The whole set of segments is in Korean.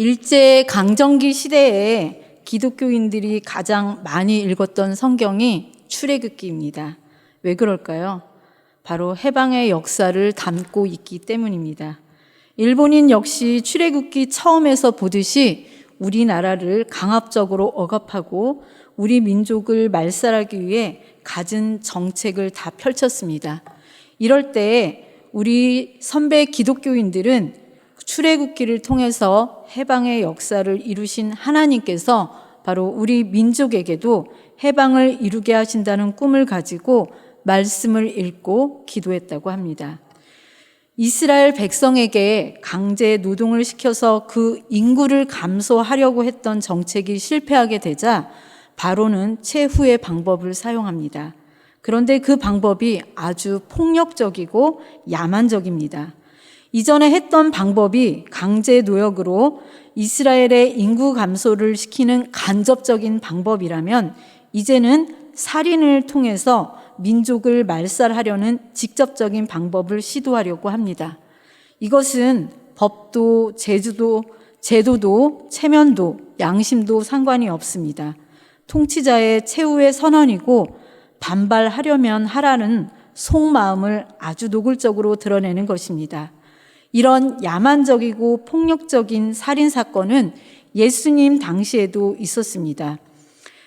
일제 강점기 시대에 기독교인들이 가장 많이 읽었던 성경이 출애굽기입니다. 왜 그럴까요? 바로 해방의 역사를 담고 있기 때문입니다. 일본인 역시 출애굽기 처음에서 보듯이 우리나라를 강압적으로 억압하고 우리 민족을 말살하기 위해 갖은 정책을 다 펼쳤습니다. 이럴 때 우리 선배 기독교인들은 출애굽기를 통해서 해방의 역사를 이루신 하나님께서 바로 우리 민족에게도 해방을 이루게 하신다는 꿈을 가지고 말씀을 읽고 기도했다고 합니다. 이스라엘 백성에게 강제 노동을 시켜서 그 인구를 감소하려고 했던 정책이 실패하게 되자 바로는 최후의 방법을 사용합니다. 그런데 그 방법이 아주 폭력적이고 야만적입니다. 이전에 했던 방법이 강제 노역으로 이스라엘의 인구 감소를 시키는 간접적인 방법이라면 이제는 살인을 통해서 민족을 말살하려는 직접적인 방법을 시도하려고 합니다. 이것은 법도, 제도도, 체면도, 양심도 상관이 없습니다. 통치자의 최후의 선언이고 반발하려면 하라는 속마음을 아주 노골적으로 드러내는 것입니다. 이런 야만적이고 폭력적인 살인사건은 예수님 당시에도 있었습니다.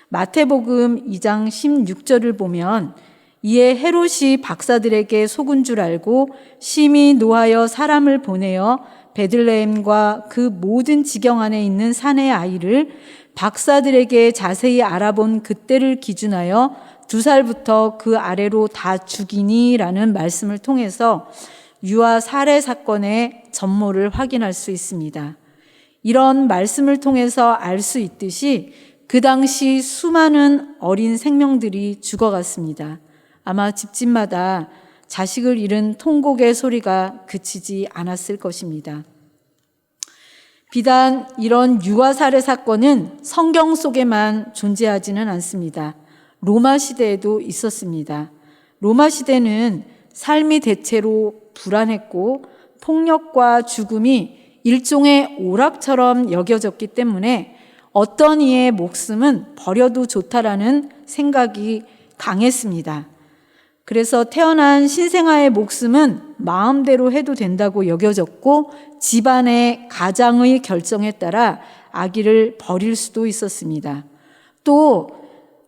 마태복음 2장 16절을 보면 이에 헤롯이 박사들에게 속은 줄 알고 심히 노하여 사람을 보내어 베들레헴과 그 모든 지경 안에 있는 산의 아이를 박사들에게 자세히 알아본 그때를 기준하여 2살부터 그 아래로 다 죽이니라는 말씀을 통해서 유아 살해 사건의 전모를 확인할 수 있습니다. 이런 말씀을 통해서 알 수 있듯이 그 당시 수많은 어린 생명들이 죽어갔습니다. 아마 집집마다 자식을 잃은 통곡의 소리가 그치지 않았을 것입니다. 비단 이런 유아 살해 사건은 성경 속에만 존재하지는 않습니다. 로마 시대에도 있었습니다. 로마 시대는 삶이 대체로 불안했고 폭력과 죽음이 일종의 오락처럼 여겨졌기 때문에 어떤 이의 목숨은 버려도 좋다라는 생각이 강했습니다. 그래서 태어난 신생아의 목숨은 마음대로 해도 된다고 여겨졌고 집안의 가장의 결정에 따라 아기를 버릴 수도 있었습니다. 또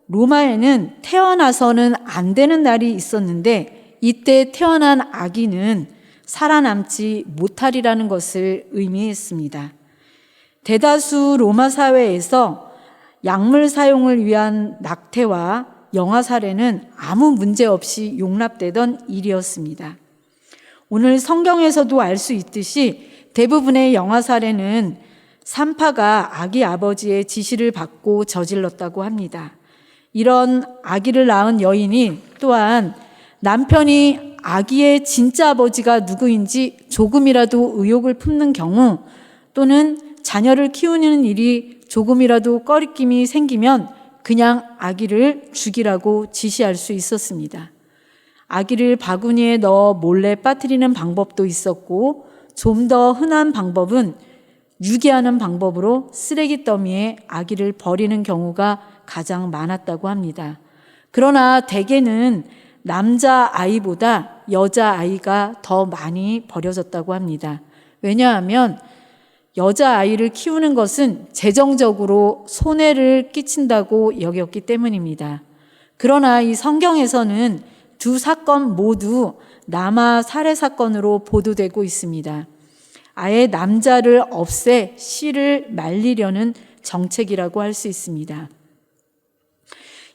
로마에는 태어나서는 안 되는 날이 있었는데 이때 태어난 아기는 살아남지 못하리라는 것을 의미했습니다. 대다수 로마 사회에서 약물 사용을 위한 낙태와 영아 살해는 아무 문제 없이 용납되던 일이었습니다. 오늘 성경에서도 알 수 있듯이 대부분의 영아 살해는 산파가 아기 아버지의 지시를 받고 저질렀다고 합니다. 이런 아기를 낳은 여인이 또한 남편이 아기의 진짜 아버지가 누구인지 조금이라도 의혹을 품는 경우 또는 자녀를 키우는 일이 조금이라도 꺼리낌이 생기면 그냥 아기를 죽이라고 지시할 수 있었습니다. 아기를 바구니에 넣어 몰래 빠뜨리는 방법도 있었고 좀 더 흔한 방법은 유기하는 방법으로 쓰레기 더미에 아기를 버리는 경우가 가장 많았다고 합니다. 그러나 대개는 남자 아이보다 여자 아이가 더 많이 버려졌다고 합니다. 왜냐하면 여자 아이를 키우는 것은 재정적으로 손해를 끼친다고 여겼기 때문입니다. 그러나 이 성경에서는 두 사건 모두 남아 살해 사건으로 보도되고 있습니다. 아예 남자를 없애 씨를 말리려는 정책이라고 할 수 있습니다.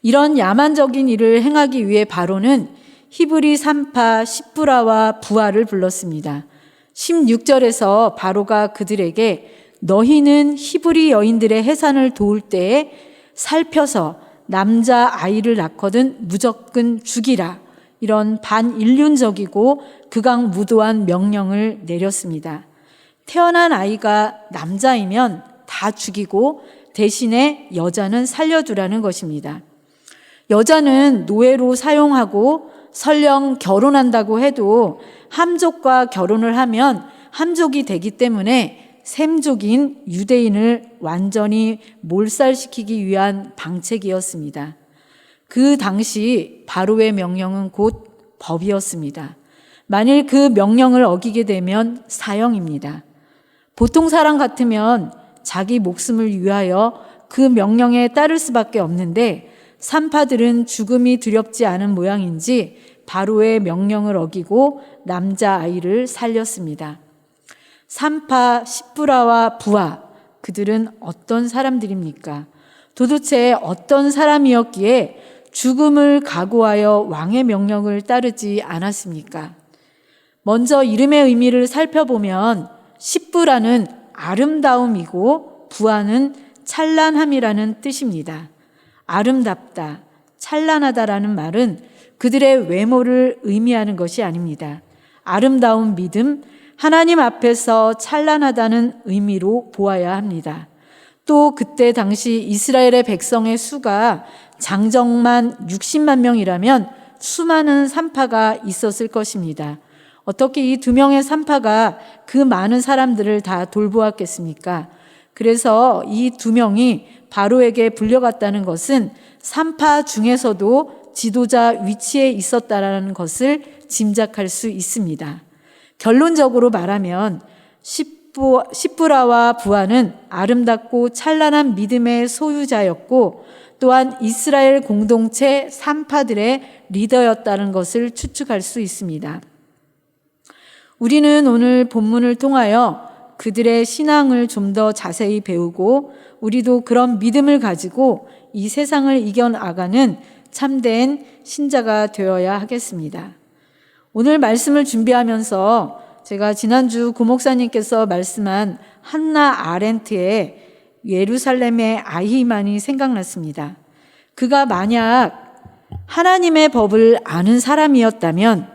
이런 야만적인 일을 행하기 위해 바로는 히브리 산파 십부라와 부하를 불렀습니다. 16절에서 바로가 그들에게 너희는 히브리 여인들의 해산을 도울 때에 살펴서 남자 아이를 낳거든 무조건 죽이라. 이런 반인륜적이고 극악무도한 명령을 내렸습니다. 태어난 아이가 남자이면 다 죽이고 대신에 여자는 살려두라는 것입니다. 여자는 노예로 사용하고 설령 결혼한다고 해도 함족과 결혼을 하면 함족이 되기 때문에 셈족인 유대인을 완전히 몰살시키기 위한 방책이었습니다. 그 당시 바로의 명령은 곧 법이었습니다. 만일 그 명령을 어기게 되면 사형입니다. 보통 사람 같으면 자기 목숨을 위하여 그 명령에 따를 수밖에 없는데 산파들은 죽음이 두렵지 않은 모양인지 바로의 명령을 어기고 남자아이를 살렸습니다. 산파, 십부라와 부하, 그들은 어떤 사람들입니까? 도대체 어떤 사람이었기에 죽음을 각오하여 왕의 명령을 따르지 않았습니까? 먼저 이름의 의미를 살펴보면 십부라는 아름다움이고 부하는 찬란함이라는 뜻입니다. 아름답다, 찬란하다라는 말은 그들의 외모를 의미하는 것이 아닙니다. 아름다운 믿음, 하나님 앞에서 찬란하다는 의미로 보아야 합니다. 또 그때 당시 이스라엘의 백성의 수가 장정만 60만 명이라면 수많은 산파가 있었을 것입니다. 어떻게 이 2명의 산파가 그 많은 사람들을 다 돌보았겠습니까? 그래서 이 2명이 바로에게 불려갔다는 것은 산파 중에서도 지도자 위치에 있었다라는 것을 짐작할 수 있습니다. 결론적으로 말하면 십부라와 부하는 아름답고 찬란한 믿음의 소유자였고 또한 이스라엘 공동체 산파들의 리더였다는 것을 추측할 수 있습니다. 우리는 오늘 본문을 통하여 그들의 신앙을 좀 더 자세히 배우고 우리도 그런 믿음을 가지고 이 세상을 이겨나가는 참된 신자가 되어야 하겠습니다. 오늘 말씀을 준비하면서 제가 지난주 고 목사님께서 말씀한 한나 아렌트의 예루살렘의 아히만이 생각났습니다. 그가 만약 하나님의 법을 아는 사람이었다면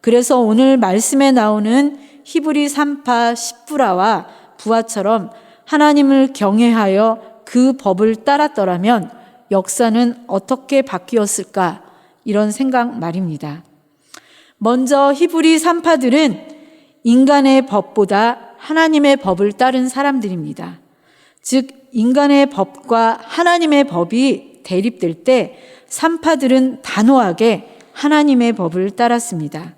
그래서 오늘 말씀에 나오는 히브리 산파 십부라와 부하처럼 하나님을 경외하여 그 법을 따랐더라면 역사는 어떻게 바뀌었을까? 이런 생각 말입니다. 먼저 히브리 산파들은 인간의 법보다 하나님의 법을 따른 사람들입니다. 즉 인간의 법과 하나님의 법이 대립될 때 산파들은 단호하게 하나님의 법을 따랐습니다.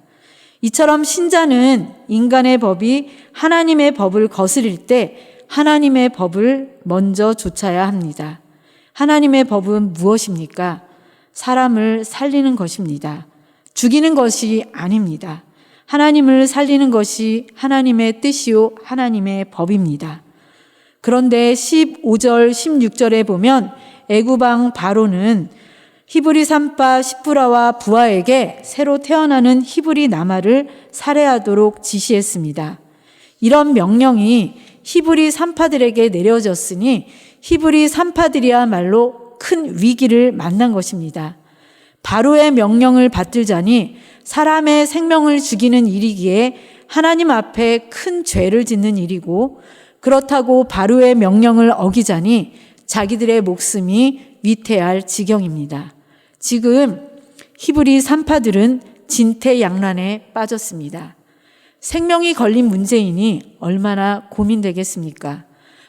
이처럼 신자는 인간의 법이 하나님의 법을 거스릴 때 하나님의 법을 먼저 좇아야 합니다. 하나님의 법은 무엇입니까? 사람을 살리는 것입니다. 죽이는 것이 아닙니다. 하나님을 살리는 것이 하나님의 뜻이요 하나님의 법입니다. 그런데 15절, 16절에 보면 애굽왕 바로는 히브리 산파 십부라와 부하에게 새로 태어나는 히브리 나마를 살해하도록 지시했습니다. 이런 명령이 히브리 산파들에게 내려졌으니 히브리 산파들이야말로 큰 위기를 만난 것입니다. 바로의 명령을 받들자니 사람의 생명을 죽이는 일이기에 하나님 앞에 큰 죄를 짓는 일이고 그렇다고 바로의 명령을 어기자니 자기들의 목숨이 위태할 지경입니다. 지금 히브리 산파들은 진퇴양난에 빠졌습니다. 생명이 걸린 문제이니 얼마나 고민되겠습니까?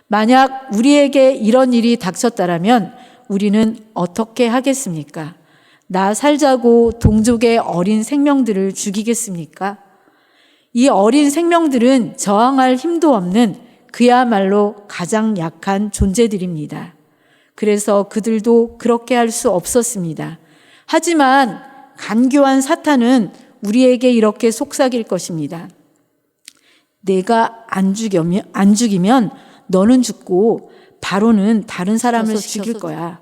만약 우리에게 이런 일이 닥쳤다면 우리는 어떻게 하겠습니까? 나 살자고 동족의 어린 생명들을 죽이겠습니까? 이 어린 생명들은 저항할 힘도 없는 그야말로 가장 약한 존재들입니다. 그래서 그들도 그렇게 할 수 없었습니다. 하지만 간교한 사탄은 우리에게 이렇게 속삭일 것입니다. 내가 안 죽이면 너는 죽고 바로는 다른 사람을 죽일 거야.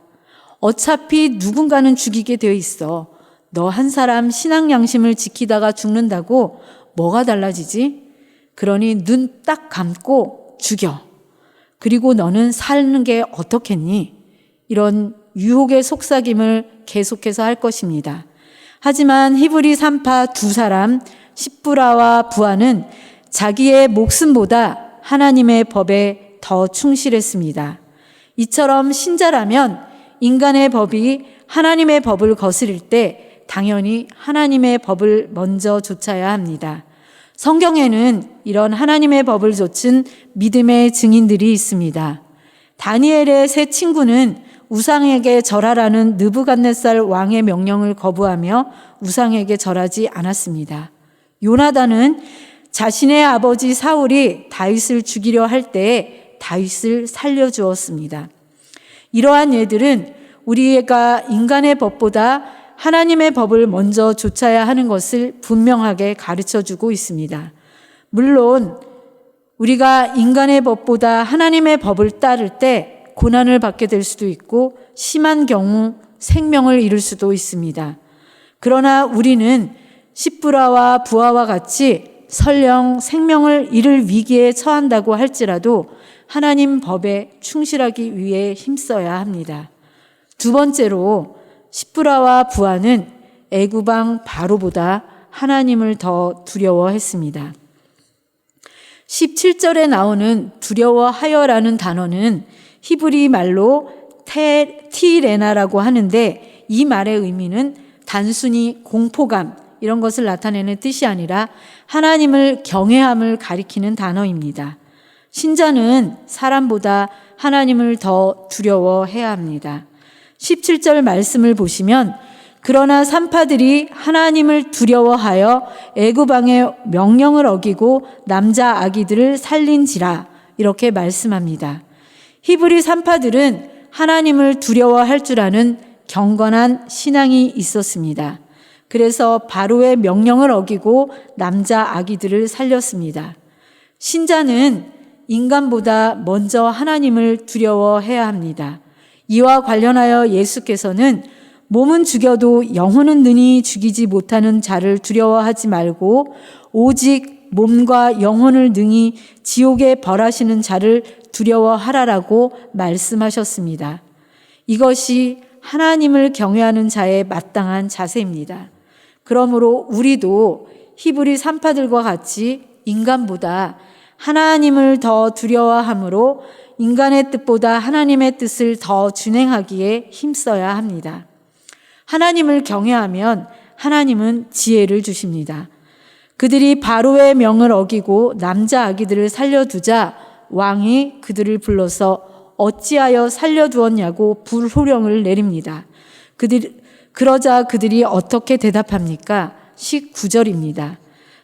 어차피 누군가는 죽이게 되어 있어. 너 한 사람 신앙 양심을 지키다가 죽는다고 뭐가 달라지지? 그러니 눈 딱 감고 죽여. 그리고 너는 사는 게 어떻겠니? 이런 유혹의 속삭임을 계속해서 할 것입니다. 하지만 히브리 산파 2사람 십부라와 부하는 자기의 목숨보다 하나님의 법에 더 충실했습니다. 이처럼 신자라면 인간의 법이 하나님의 법을 거스릴 때 당연히 하나님의 법을 먼저 좇아야 합니다. 성경에는 이런 하나님의 법을 좇은 믿음의 증인들이 있습니다. 다니엘의 세 친구는 우상에게 절하라는 느부갓네살 왕의 명령을 거부하며 우상에게 절하지 않았습니다. 요나단은 자신의 아버지 사울이 다윗을 죽이려 할 때에 다윗을 살려주었습니다. 이러한 예들은 우리가 인간의 법보다 하나님의 법을 먼저 좇아야 하는 것을 분명하게 가르쳐주고 있습니다. 물론 우리가 인간의 법보다 하나님의 법을 따를 때 고난을 받게 될 수도 있고 심한 경우 생명을 잃을 수도 있습니다. 그러나 우리는 십부라와 부하와 같이 설령 생명을 잃을 위기에 처한다고 할지라도 하나님 법에 충실하기 위해 힘써야 합니다. 두 번째로 십부라와 부하는 애굽 왕 바로보다 하나님을 더 두려워했습니다. 17절에 나오는 두려워하여라는 단어는 히브리 말로 티레나라고 하는데 이 말의 의미는 단순히 공포감 이런 것을 나타내는 뜻이 아니라 하나님을 경외함을 가리키는 단어입니다. 신자는 사람보다 하나님을 더 두려워해야 합니다. 17절 말씀을 보시면 그러나 산파들이 하나님을 두려워하여 애굽 왕의 명령을 어기고 남자 아기들을 살린지라 이렇게 말씀합니다. 히브리 산파들은 하나님을 두려워할 줄 아는 경건한 신앙이 있었습니다. 그래서 바로의 명령을 어기고 남자 아기들을 살렸습니다. 신자는 인간보다 먼저 하나님을 두려워해야 합니다. 이와 관련하여 예수께서는 몸은 죽여도 영혼은 능히 죽이지 못하는 자를 두려워하지 말고 오직 몸과 영혼을 능히 지옥에 벌하시는 자를 두려워하라라고 말씀하셨습니다. 이것이 하나님을 경외하는 자의 마땅한 자세입니다. 그러므로 우리도 히브리 산파들과 같이 인간보다 하나님을 더 두려워함으로 인간의 뜻보다 하나님의 뜻을 더 준행하기에 힘써야 합니다. 하나님을 경외하면 하나님은 지혜를 주십니다. 그들이 바로의 명을 어기고 남자 아기들을 살려두자 왕이 그들을 불러서 어찌하여 살려두었냐고 불호령을 내립니다. 그러자 그들이 어떻게 대답합니까? 19절입니다.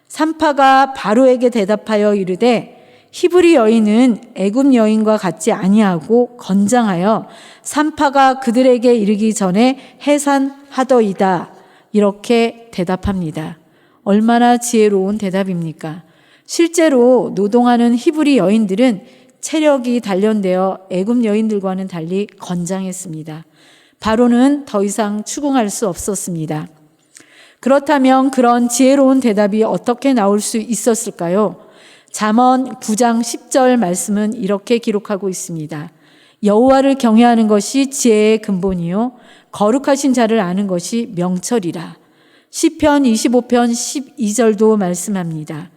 산파가 바로에게 대답하여 이르되 히브리 여인은 애굽 여인과 같지 아니하고 건장하여 산파가 그들에게 이르기 전에 해산하더이다. 이렇게 대답합니다. 얼마나 지혜로운 대답입니까? 실제로 노동하는 히브리 여인들은 체력이 단련되어 애굽 여인들과는 달리 건장했습니다. 바로는 더 이상 추궁할 수 없었습니다. 그렇다면 그런 지혜로운 대답이 어떻게 나올 수 있었을까요? 잠언 9장 10절 말씀은 이렇게 기록하고 있습니다. 여호와를 경외하는 것이 지혜의 근본이요 거룩하신 자를 아는 것이 명철이라. 시편 25편 12절도 말씀합니다.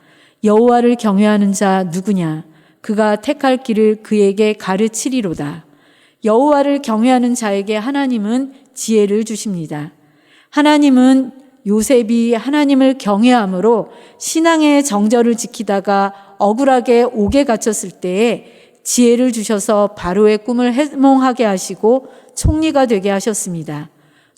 여호와를 경외하는 자 누구냐? 그가 택할 길을 그에게 가르치리로다. 여호와를 경외하는 자에게 하나님은 지혜를 주십니다. 하나님은 요셉이 하나님을 경외함으로 신앙의 정절을 지키다가 억울하게 옥에 갇혔을 때에 지혜를 주셔서 바로의 꿈을 해몽하게 하시고 총리가 되게 하셨습니다.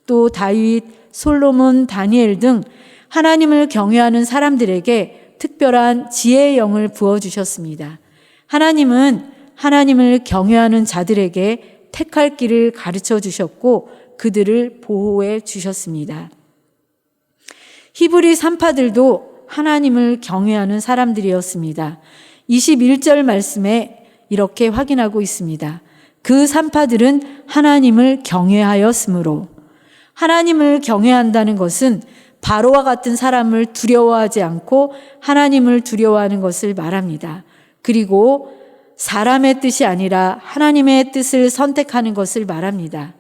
또 다윗, 솔로몬, 다니엘 등 하나님을 경외하는 사람들에게 특별한 지혜의 영을 부어주셨습니다. 하나님은 하나님을 경외하는 자들에게 택할 길을 가르쳐 주셨고 그들을 보호해 주셨습니다. 히브리 산파들도 하나님을 경외하는 사람들이었습니다. 21절 말씀에 이렇게 확인하고 있습니다. 그 산파들은 하나님을 경외하였으므로. 하나님을 경외한다는 것은 바로와 같은 사람을 두려워하지 않고 하나님을 두려워하는 것을 말합니다. 그리고 사람의 뜻이 아니라 하나님의 뜻을 선택하는 것을 말합니다.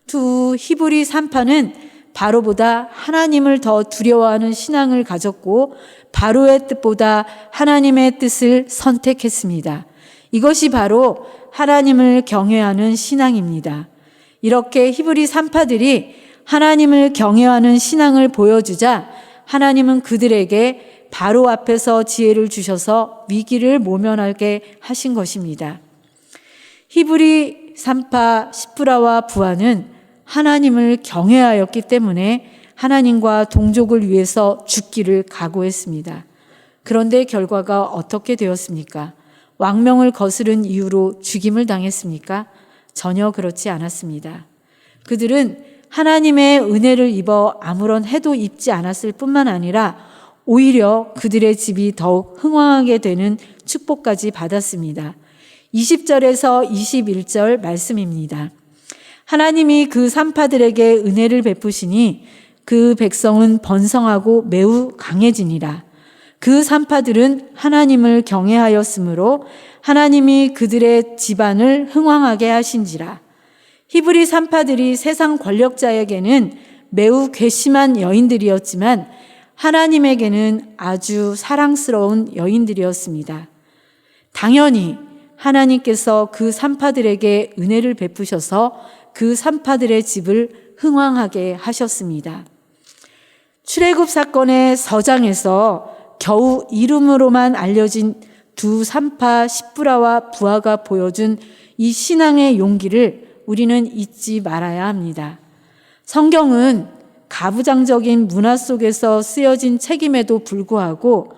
두 히브리 산파는 바로보다 하나님을 더 두려워하는 신앙을 가졌고 바로의 뜻보다 하나님의 뜻을 선택했습니다. 이것이 바로 하나님을 경외하는 신앙입니다. 이렇게 히브리 산파들이 하나님을 경외하는 신앙을 보여주자 하나님은 그들에게 바로 앞에서 지혜를 주셔서 위기를 모면하게 하신 것입니다. 히브리 산파 시프라와 부하는 하나님을 경외하였기 때문에 하나님과 동족을 위해서 죽기를 각오했습니다. 그런데 결과가 어떻게 되었습니까? 왕명을 거스른 이유로 죽임을 당했습니까? 전혀 그렇지 않았습니다. 그들은 하나님의 은혜를 입어 아무런 해도 입지 않았을 뿐만 아니라 오히려 그들의 집이 더욱 흥왕하게 되는 축복까지 받았습니다. 20절에서 21절 말씀입니다. 하나님이 그 산파들에게 은혜를 베푸시니 그 백성은 번성하고 매우 강해지니라. 그 산파들은 하나님을 경외하였으므로 하나님이 그들의 집안을 흥왕하게 하신지라. 히브리 산파들이 세상 권력자에게는 매우 괘씸한 여인들이었지만 하나님에게는 아주 사랑스러운 여인들이었습니다. 당연히 하나님께서 그 산파들에게 은혜를 베푸셔서 그 산파들의 집을 흥왕하게 하셨습니다. 출애굽 사건의 서장에서 겨우 이름으로만 알려진 두 산파 시프라와 부하가 보여준 이 신앙의 용기를 우리는 잊지 말아야 합니다. 성경은 가부장적인 문화 속에서 쓰여진 책임에도 불구하고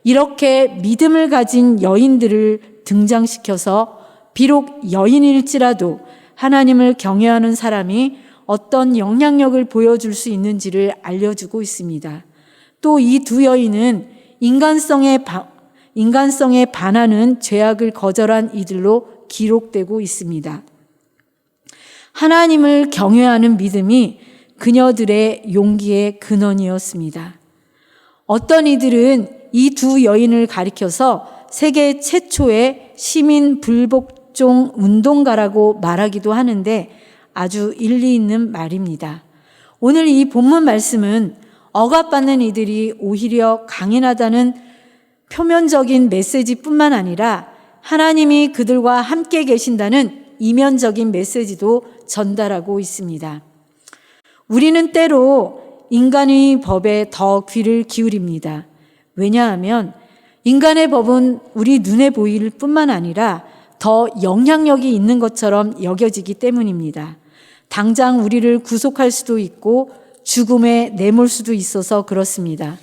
이렇게 믿음을 가진 여인들을 등장시켜서 비록 여인일지라도 하나님을 경외하는 사람이 어떤 영향력을 보여줄 수 있는지를 알려주고 있습니다. 또 이 두 여인은 인간성에 반하는 죄악을 거절한 이들로 기록되고 있습니다. 하나님을 경외하는 믿음이 그녀들의 용기의 근원이었습니다. 어떤 이들은 이 두 여인을 가리켜서 세계 최초의 시민 불복종 운동가라고 말하기도 하는데 아주 일리 있는 말입니다. 오늘 이 본문 말씀은 억압받는 이들이 오히려 강인하다는 표면적인 메시지뿐만 아니라 하나님이 그들과 함께 계신다는 이면적인 메시지도 전달하고 있습니다. 우리는 때로 인간의 법에 더 귀를 기울입니다. 왜냐하면 인간의 법은 우리 눈에 보일 뿐만 아니라 더 영향력이 있는 것처럼 여겨지기 때문입니다. 당장 우리를 구속할 수도 있고 죽음에 내몰 수도 있어서 그렇습니다.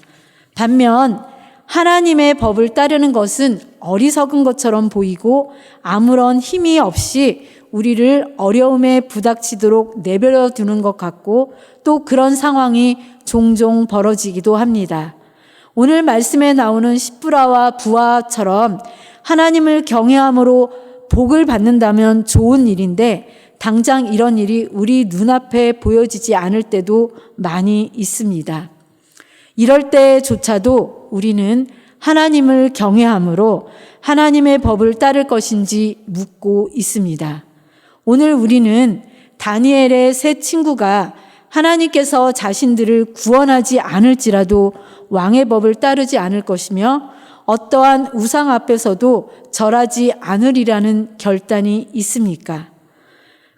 반면 하나님의 법을 따르는 것은 어리석은 것처럼 보이고 아무런 힘이 없이 우리를 어려움에 부닥치도록 내버려 두는 것 같고 또 그런 상황이 종종 벌어지기도 합니다. 오늘 말씀에 나오는 시프라와 부하처럼 하나님을 경외함으로 복을 받는다면 좋은 일인데 당장 이런 일이 우리 눈앞에 보여지지 않을 때도 많이 있습니다. 이럴 때조차도 우리는 하나님을 경외함으로 하나님의 법을 따를 것인지 묻고 있습니다. 오늘 우리는 다니엘의 세 친구가 하나님께서 자신들을 구원하지 않을지라도 왕의 법을 따르지 않을 것이며 어떠한 우상 앞에서도 절하지 않으리라는 결단이 있습니까?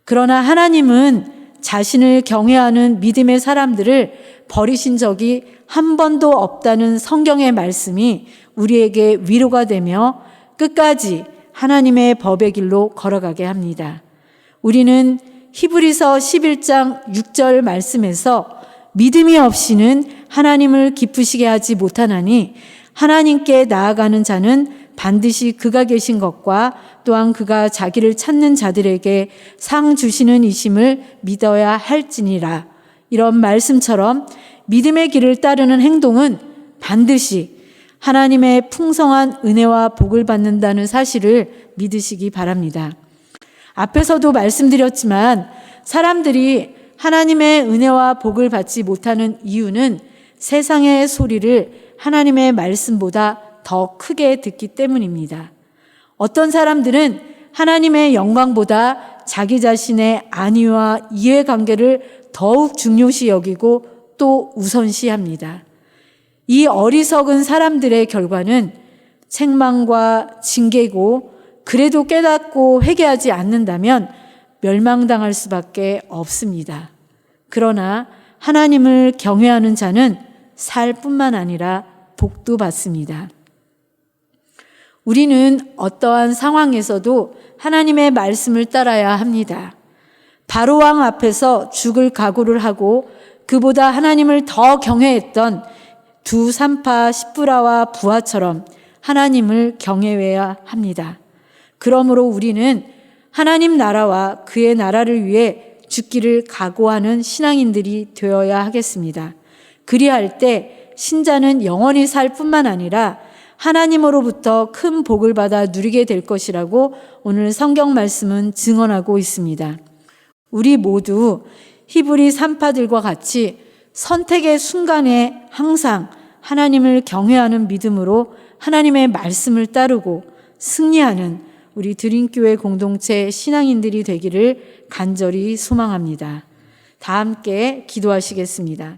그러나 하나님은 자신을 경외하는 믿음의 사람들을 버리신 적이 한 번도 없다는 성경의 말씀이 우리에게 위로가 되며 끝까지 하나님의 법의 길로 걸어가게 합니다. 우리는 히브리서 11장 6절 말씀에서 믿음이 없이는 하나님을 기쁘시게 하지 못하나니 하나님께 나아가는 자는 반드시 그가 계신 것과 또한 그가 자기를 찾는 자들에게 상 주시는 이심을 믿어야 할지니라. 이런 말씀처럼 믿음의 길을 따르는 행동은 반드시 하나님의 풍성한 은혜와 복을 받는다는 사실을 믿으시기 바랍니다. 앞에서도 말씀드렸지만 사람들이 하나님의 은혜와 복을 받지 못하는 이유는 세상의 소리를 하나님의 말씀보다 더 크게 듣기 때문입니다. 어떤 사람들은 하나님의 영광보다 자기 자신의 안위와 이해관계를 더욱 중요시 여기고 또 우선시합니다. 이 어리석은 사람들의 결과는 책망과 징계고 그래도 깨닫고 회개하지 않는다면 멸망당할 수밖에 없습니다. 그러나 하나님을 경외하는 자는 살 뿐만 아니라 복도 받습니다. 우리는 어떠한 상황에서도 하나님의 말씀을 따라야 합니다. 바로왕 앞에서 죽을 각오를 하고 그보다 하나님을 더 경외했던 두 산파 십부라와 부하처럼 하나님을 경외해야 합니다. 그러므로 우리는 하나님 나라와 그의 나라를 위해 죽기를 각오하는 신앙인들이 되어야 하겠습니다. 그리할 때 신자는 영원히 살 뿐만 아니라 하나님으로부터 큰 복을 받아 누리게 될 것이라고 오늘 성경 말씀은 증언하고 있습니다. 우리 모두 히브리 산파들과 같이 선택의 순간에 항상 하나님을 경외하는 믿음으로 하나님의 말씀을 따르고 승리하는 우리 드림교회 공동체 신앙인들이 되기를 간절히 소망합니다. 다 함께 기도하시겠습니다.